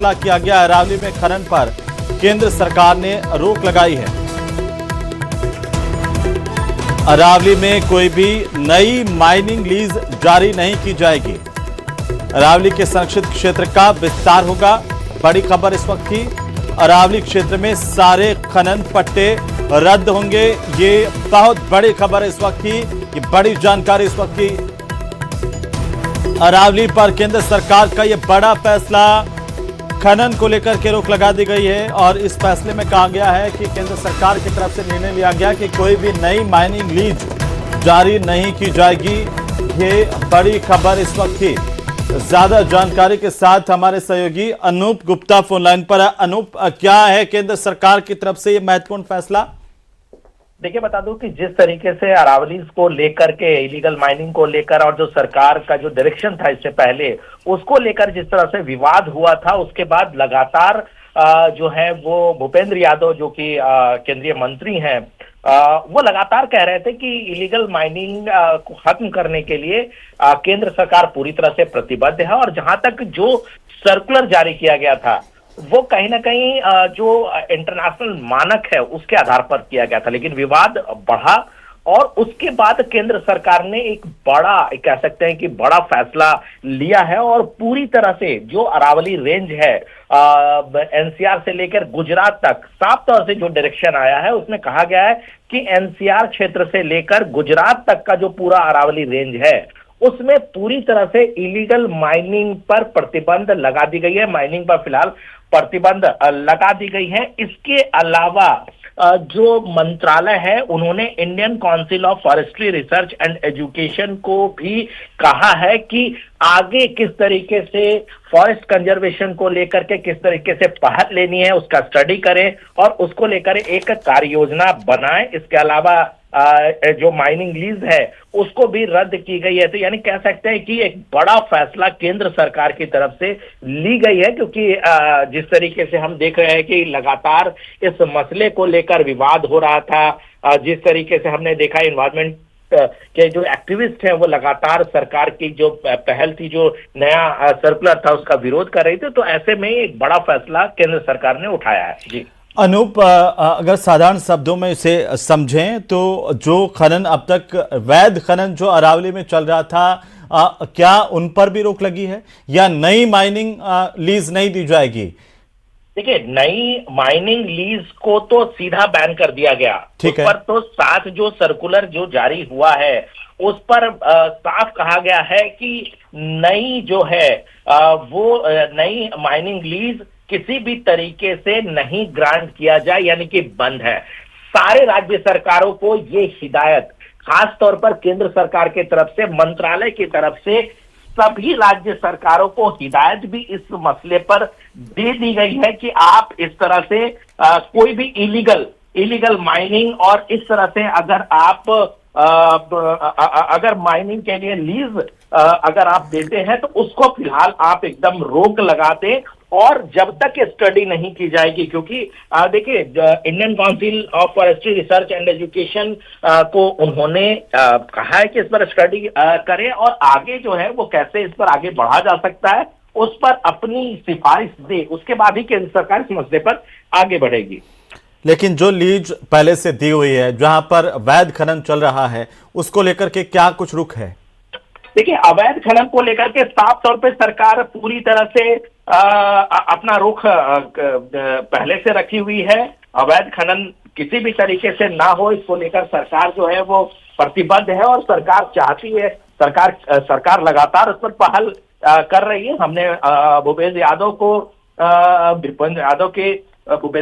फैसला किया गया। अरावली में खनन पर केंद्र सरकार ने रोक लगाई है। अरावली में कोई भी नई माइनिंग लीज जारी नहीं की जाएगी। अरावली के संरक्षित क्षेत्र का विस्तार होगा। बड़ी खबर इस वक्त की, अरावली क्षेत्र में सारे खनन पट्टे रद्द होंगे। ये बहुत बड़ी खबर इस वक्त की, ये बड़ी जानकारी इस वक्त की। अरावली पर केंद्र सरकार का यह बड़ा फैसला, खनन को लेकर के रोक लगा दी गई है और इस फैसले में कहा गया है कि केंद्र सरकार की तरफ से निर्णय लिया गया कि कोई भी नई माइनिंग लीज जारी नहीं की जाएगी। ये बड़ी खबर इस वक्त की। ज्यादा जानकारी के साथ हमारे सहयोगी अनूप गुप्ता फोन लाइन पर है। अनूप, क्या है केंद्र सरकार की तरफ से ये महत्वपूर्ण फैसला? देखिए, बता दूं कि जिस तरीके से अरावली को लेकर के, इलीगल माइनिंग को लेकर और जो सरकार का जो डायरेक्शन था इससे पहले, उसको लेकर जिस तरह से विवाद हुआ था, उसके बाद लगातार जो है वो भूपेंद्र यादव जो कि केंद्रीय मंत्री हैं, वो लगातार कह रहे थे कि इलीगल माइनिंग को खत्म करने के लिए केंद्र सरकार पूरी तरह से प्रतिबद्ध है। और जहां तक जो सर्कुलर जारी किया गया था वो कहीं ना कहीं जो इंटरनेशनल मानक है उसके आधार पर किया गया था, लेकिन विवाद बढ़ा और उसके बाद केंद्र सरकार ने एक बड़ा, कह सकते हैं कि बड़ा फैसला लिया है और पूरी तरह से जो अरावली रेंज है एनसीआर से लेकर गुजरात तक, साफ तौर से जो डायरेक्शन आया है उसमें कहा गया है कि एनसीआर क्षेत्र से लेकर गुजरात तक का जो पूरा अरावली रेंज है उसमें पूरी तरह से इलीगल माइनिंग पर प्रतिबंध लगा दी गई है। माइनिंग पर फिलहाल प्रतिबंध लगा दी गई है। इसके अलावा जो मंत्रालय है उन्होंने Indian council of forestry research and education को भी कहा है कि आगे किस तरीके से फॉरेस्ट कंजर्वेशन को लेकर के किस तरीके से पहल लेनी है उसका स्टडी करें और उसको लेकर एक कार्य योजना बनाएं। इसके अलावा जो माइनिंग लीज है उसको भी रद्द की गई है। तो यानी कह सकते हैं कि एक बड़ा फैसला केंद्र सरकार की तरफ से ली गई है, क्योंकि जिस तरीके से हम देख रहे हैं कि लगातार इस मसले को लेकर विवाद हो रहा था, जिस तरीके से हमने देखा एनवायरमेंट के जो एक्टिविस्ट हैं वो लगातार सरकार की जो पहल थी, जो नया सर्कुलर था उसका विरोध कर रहे थे। तो ऐसे में एक बड़ा फैसला केंद्र सरकार ने उठाया है। जी अनूप, अगर साधारण शब्दों में इसे समझें तो जो खनन अब तक वैध खनन जो अरावली में चल रहा था, क्या उन पर भी रोक लगी है या नई माइनिंग लीज नहीं दी जाएगी? देखिए, नई माइनिंग लीज को तो सीधा बैन कर दिया गया। ठीक है। उस पर तो साथ जो सर्कुलर जो जारी हुआ है उस पर साफ कहा गया है कि नई जो है वो नई माइनिंग लीज किसी भी तरीके से नहीं ग्रांट किया जाए, यानी कि बंद है। सारे राज्य सरकारों को ये हिदायत खास तौर पर केंद्र सरकार की तरफ से, मंत्रालय की तरफ से सभी राज्य सरकारों को हिदायत भी इस मसले पर दे दी गई है कि आप इस तरह से कोई भी इलीगल माइनिंग और इस तरह से अगर आप अगर माइनिंग के लिए लीज अगर आप देते हैं तो उसको फिलहाल आप एकदम रोक लगा दें और जब तक स्टडी नहीं की जाएगी, क्योंकि देखिए Indian council of forestry research and education को उन्होंने कहा है कि इस पर स्टडी करें और आगे जो है वो कैसे इस पर आगे बढ़ा जा सकता है उस पर अपनी सिफारिश दे, उसके बाद ही केंद्र सरकार इस मसले पर आगे बढ़ेगी। लेकिन जो लीज पहले से दी हुई है, जहां पर वैध खनन चल रहा है, उसको लेकर के क्या कुछ रुख है? देखिए, अवैध खनन को लेकर के साफ तौर पे सरकार पूरी तरह से अपना रुख पहले से रखी हुई है। अवैध खनन किसी भी तरीके से ना हो, इसको लेकर सरकार जो है वो प्रतिबद्ध है और सरकार चाहती है, सरकार लगातार उस पर पहल कर रही है। हमने भूपेंद्र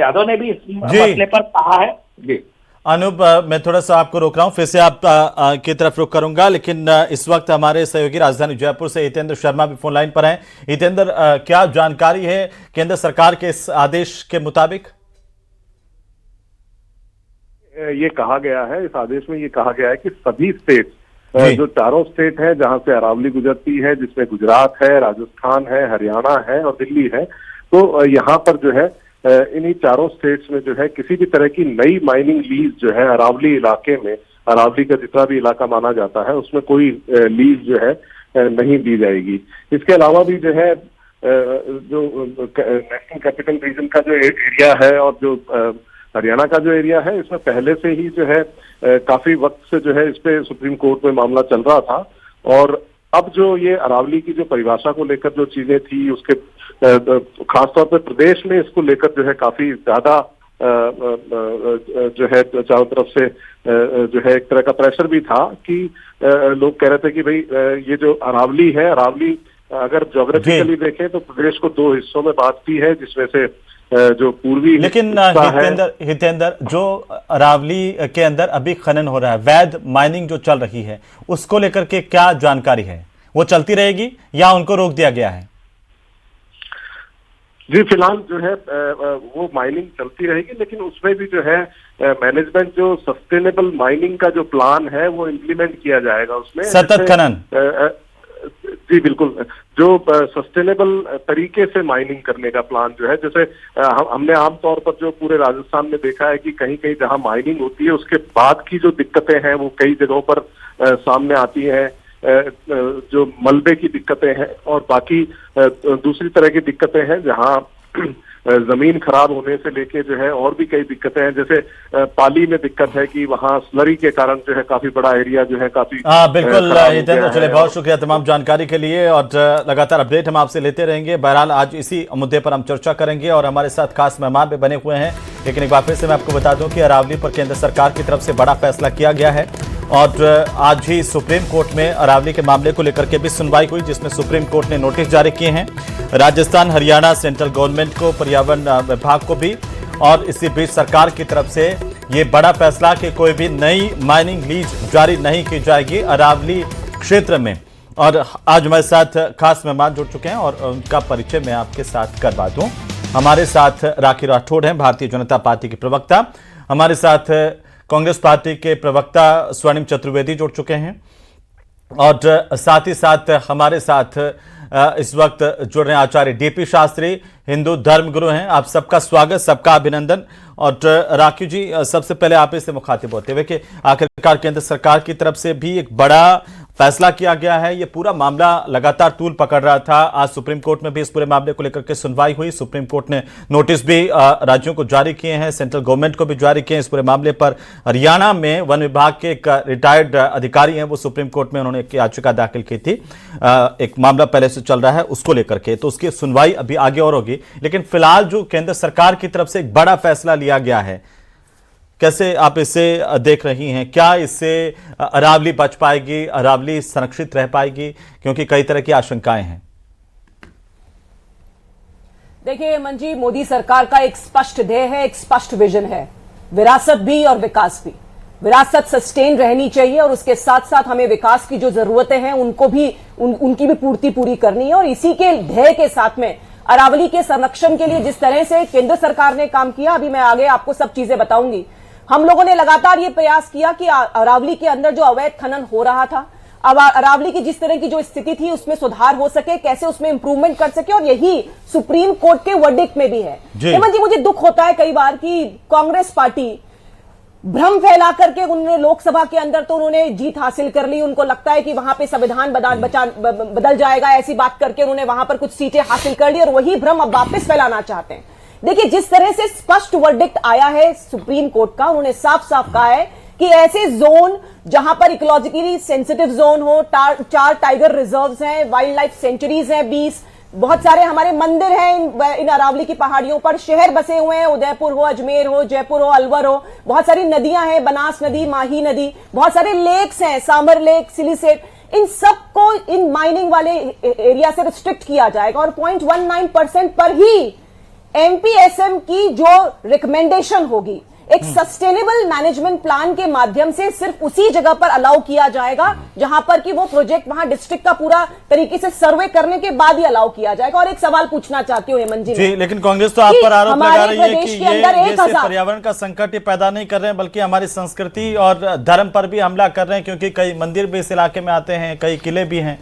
यादव ने भी इस मसले पर कहा है। जी अनूप, मैं थोड़ा सा आपको रोक रहा हूं, फिर से आप की तरफ रुख करूंगा, लेकिन इस वक्त हमारे सहयोगी राजधानी जयपुर से हितेंद्र शर्मा भी फोन लाइन पर हैं। हितेंद्र, क्या जानकारी है केंद्र सरकार के इस आदेश के मुताबिक? ये कहा गया है, इस आदेश में ये कहा गया है कि सभी स्टेट, जो चारों स्टेट है जहां से अरावली गुजरती है, जिसमें गुजरात है, राजस्थान है, हरियाणा है और दिल्ली है, तो यहाँ पर जो है इन्हीं चारों स्टेट्स में जो है किसी भी तरह की नई माइनिंग लीज जो है अरावली इलाके में, अरावली का जितना भी इलाका माना जाता है उसमें कोई लीज जो है नहीं दी जाएगी। इसके अलावा भी जो है जो नेशनल कैपिटल रीजन का जो एरिया है और जो हरियाणा का जो एरिया है, इसमें पहले से ही जो है काफी वक्त से जो है इस पे सुप्रीम कोर्ट में मामला चल रहा था। और अब जो ये अरावली की जो परिभाषा को लेकर जो चीजें थी, उसके खासतौर पर प्रदेश में इसको लेकर जो है काफी ज्यादा जो है चारों तरफ से जो है एक तरह का प्रेशर भी था कि लोग कह रहे थे कि भाई ये जो अरावली है, अरावली अगर ज्योग्राफिकली देखें तो प्रदेश को दो हिस्सों में बांटती है, जिसमें से जो पूर्वी लेकिन हितेंद्र, जो अरावली के अंदर अभी खनन हो रहा है, वैध माइनिंग जो चल रही है, उसको लेकर के क्या जानकारी है? वो चलती रहेगी या उनको रोक दिया गया है? जी, फिलहाल जो है वो माइनिंग चलती रहेगी, लेकिन उसमें भी जो है मैनेजमेंट जो सस्टेनेबल माइनिंग का जो प्लान है वो इम्प्लीमेंट किया जाएगा उसमें। सतत खनन, जी बिल्कुल, जो सस्टेनेबल तरीके से माइनिंग करने का प्लान जो है, जैसे हमने आमतौर पर जो पूरे राजस्थान में देखा है कि कहीं कहीं जहां माइनिंग होती है उसके बाद की जो दिक्कतें हैं वो कई जगहों पर सामने आती हैं, जो मलबे की दिक्कतें हैं और बाकी दूसरी तरह की दिक्कतें हैं जहां जमीन खराब होने से लेके जो है और भी कई दिक्कतें हैं। जैसे पाली में दिक्कत है कि वहां स्लरी के कारण जो है काफी बड़ा एरिया जो है काफी बिल्कुल हितेंद्र, चलिए बहुत शुक्रिया तमाम जानकारी के लिए और लगातार अपडेट हम आपसे लेते रहेंगे। बहरहाल आज इसी मुद्दे पर हम चर्चा करेंगे और हमारे साथ खास मेहमान भी बने हुए हैं। लेकिन एक बार फिर से मैं आपको बता दूं कि अरावली पर केंद्र सरकार की तरफ से बड़ा फैसला किया गया है और आज ही सुप्रीम कोर्ट में अरावली के मामले को लेकर के भी सुनवाई हुई, जिसमें सुप्रीम कोर्ट ने नोटिस जारी किए हैं राजस्थान, हरियाणा, सेंट्रल गवर्नमेंट को, पर्यावरण विभाग को भी। और इसी बीच सरकार की तरफ से ये बड़ा फैसला कि कोई भी नई माइनिंग लीज जारी नहीं की जाएगी अरावली क्षेत्र में। और आज हमारे साथ खास मेहमान जुड़ चुके हैं और उनका परिचय मैं आपके साथ करवा दूं। हमारे साथ राखी राठौड़ हैं, भारतीय जनता पार्टी के प्रवक्ता। हमारे साथ कांग्रेस पार्टी के प्रवक्ता स्वर्णिम चतुर्वेदी जुड़ चुके हैं और साथ ही साथ हमारे साथ इस वक्त जुड़ रहे हैं आचार्य डीपी शास्त्री, हिंदू धर्म गुरु हैं। आप सबका स्वागत, सबका अभिनंदन। और राखी जी, सबसे पहले आप इससे मुखातिब होते हुए कि आखिरकार केंद्र सरकार की तरफ से भी एक बड़ा फैसला किया गया है। ये पूरा मामला लगातार तूल पकड़ रहा था। आज सुप्रीम कोर्ट में भी इस पूरे मामले को लेकर के सुनवाई हुई। सुप्रीम कोर्ट ने नोटिस भी राज्यों को जारी किए हैं, सेंट्रल गवर्नमेंट को भी जारी किए हैं इस पूरे मामले पर। हरियाणा में वन विभाग के एक रिटायर्ड अधिकारी हैं, वो सुप्रीम कोर्ट में उन्होंने एक याचिका दाखिल की थी, एक मामला पहले से चल रहा है उसको लेकर के, तो उसकी सुनवाई अभी आगे और होगी। लेकिन फिलहाल जो केंद्र सरकार की तरफ से एक बड़ा फैसला लिया गया है, कैसे आप इसे देख रही हैं? क्या इससे अरावली बच पाएगी, अरावली संरक्षित रह पाएगी? क्योंकि कई तरह की आशंकाएं हैं। देखिए हेमंत जी, मोदी सरकार का एक स्पष्ट ध्येय है, एक स्पष्ट विजन है, विरासत भी और विकास भी। विरासत सस्टेन रहनी चाहिए और उसके साथ साथ हमें विकास की जो जरूरतें हैं उनको भी उनकी भी पूरी करनी है। और इसी के ध्येय के साथ में अरावली के संरक्षण के लिए जिस तरह से केंद्र सरकार ने काम किया, अभी मैं आगे आपको सब चीजें बताऊंगी। हम लोगों ने लगातार ये प्रयास किया कि अरावली के अंदर जो अवैध खनन हो रहा था, अब अरावली की जिस तरह की जो स्थिति थी उसमें सुधार हो सके, कैसे उसमें इंप्रूवमेंट कर सके, और यही सुप्रीम कोर्ट के वर्डिक्ट में भी है। हेमंत जी, मुझे दुख होता है कई बार कि कांग्रेस पार्टी भ्रम फैला करके उन्होंने लोकसभा के अंदर तो उन्होंने जीत हासिल कर ली, उनको लगता है कि वहां पे संविधान बदल जाएगा, ऐसी बात करके उन्होंने वहां पर कुछ सीटें हासिल कर ली और वही भ्रम अब वापस फैलाना चाहते हैं। देखिए, जिस तरह से स्पष्ट वर्डिक्ट आया है सुप्रीम कोर्ट का, उन्होंने साफ साफ कहा है कि ऐसे जोन जहां पर इकोलॉजिकली सेंसिटिव जोन हो, 4 टाइगर रिजर्व्स हैं, वाइल्ड लाइफ सेंचुरीज हैं 20, बहुत सारे हमारे मंदिर हैं इन अरावली की पहाड़ियों पर, शहर बसे हुए हैं, उदयपुर हो, अजमेर हो, जयपुर हो, अलवर हो, बहुत सारी नदियां हैं, बनास नदी, माही नदी, बहुत सारे लेक्स हैं, सांबर लेक, सिलीसेट, इन सबको इन माइनिंग वाले एरिया से रिस्ट्रिक्ट किया जाएगा। और 0.19% पर ही एमपीएसएम की जो रिकमेंडेशन होगी, एक सस्टेनेबल मैनेजमेंट प्लान के माध्यम से सिर्फ उसी जगह पर अलाउ किया जाएगा जहां पर कि वो प्रोजेक्ट वहां डिस्ट्रिक्ट का पूरा तरीके से सर्वे करने के बाद ही अलाउ किया जाएगा। और एक सवाल पूछना चाहती हूँ हेमंत जी, लेकिन कांग्रेस तो आप पर आरोप लगा रही है कि ये सिर्फ पर्यावरण का संकट ही पैदा नहीं कर रहे हैं, बल्कि हमारी संस्कृति और धर्म पर भी हमला कर रहे हैं, क्योंकि कई मंदिर भी इस इलाके में आते हैं, कई किले भी हैं।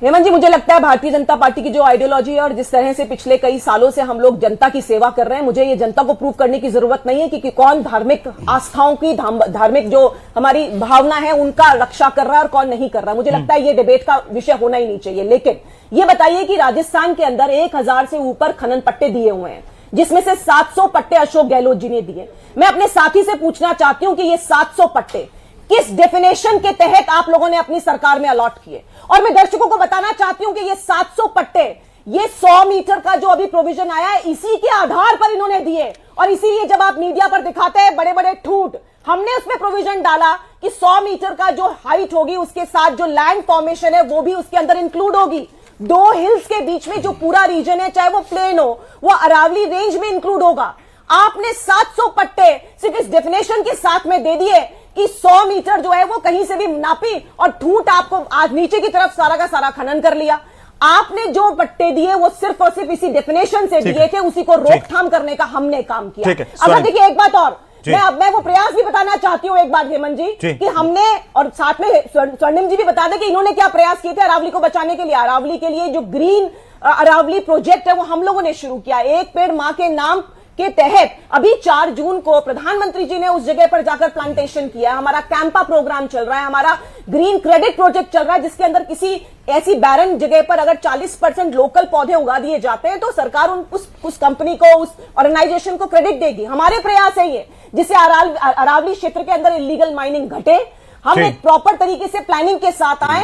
हेमंत जी, मुझे लगता है भारतीय जनता पार्टी की जो आइडियोलॉजी है और जिस तरह से पिछले कई सालों से हम लोग जनता की सेवा कर रहे हैं, मुझे ये जनता को प्रूव करने की जरूरत नहीं है कि कौन धार्मिक आस्थाओं की, धार्मिक जो हमारी भावना है उनका रक्षा कर रहा है और कौन नहीं कर रहा है। मुझे लगता है ये डिबेट का विषय होना ही नहीं चाहिए। लेकिन ये बताइए कि राजस्थान के अंदर 1000 से ऊपर खनन पट्टे दिए हुए हैं, जिसमें से 700 पट्टे अशोक गहलोत जी ने दिए। मैं अपने साथी से पूछना चाहती हूं कि ये 700 पट्टे किस डेफिनेशन के तहत आप लोगों ने अपनी सरकार में अलॉट किए। और मैं दर्शकों को बताना चाहती हूं कि ये 700 पट्टे, ये 100 मीटर का जो अभी प्रोविजन आया है, इसी के आधार पर इन्होंने दिए। और इसीलिए जब आप मीडिया पर दिखाते हैं बड़े बड़े ठूठ, हमने उसमें प्रोविजन डाला कि 100 मीटर का जो हाइट होगी उसके साथ जो लैंड फॉर्मेशन है वो भी उसके अंदर इंक्लूड होगी। 2 हिल्स के बीच में जो पूरा रीजन है, चाहे वो प्लेन हो, वो अरावली रेंज में इंक्लूड होगा। आपने 700 पट्टे सिर्फ इस डेफिनेशन के साथ में दे दिए कि 100 मीटर जो है वो कहीं से भी नापी और ठूंठ आपको आज नीचे की तरफ सारा का सारा खनन कर लिया। आपने जो पट्टे दिए वो सिर्फ और सिर्फ इसी डेफिनेशन से दिए थे, उसी को रोकथाम करने का हमने काम किया। अच्छा देखिए, एक बात और मैं वो प्रयास भी बताना चाहती हूँ एक बात हेमंत जी कि हमने, और साथ में स्वर्णिम जी भी बता दें कि इन्होंने क्या प्रयास किए थे अरावली को बचाने के लिए। अरावली के लिए जो ग्रीन अरावली प्रोजेक्ट है वो हम लोगों ने शुरू किया। एक पेड़ मां के नाम के तहत अभी 4 जून को प्रधानमंत्री जी ने उस जगह पर जाकर प्लांटेशन किया। हमारा कैंपा प्रोग्राम चल रहा है, हमारा ग्रीन क्रेडिट प्रोजेक्ट चल रहा है, जिसके अंदर किसी ऐसी बैरन जगह पर अगर 40% लोकल पौधे उगा दिए जाते हैं तो सरकार उस कंपनी को, उस ऑर्गेनाइजेशन को क्रेडिट देगी। हमारे प्रयास है ये, जिससे अरावली क्षेत्र के अंदर इलीगल माइनिंग घटे। हम एक प्रॉपर तरीके से प्लानिंग के साथ आए।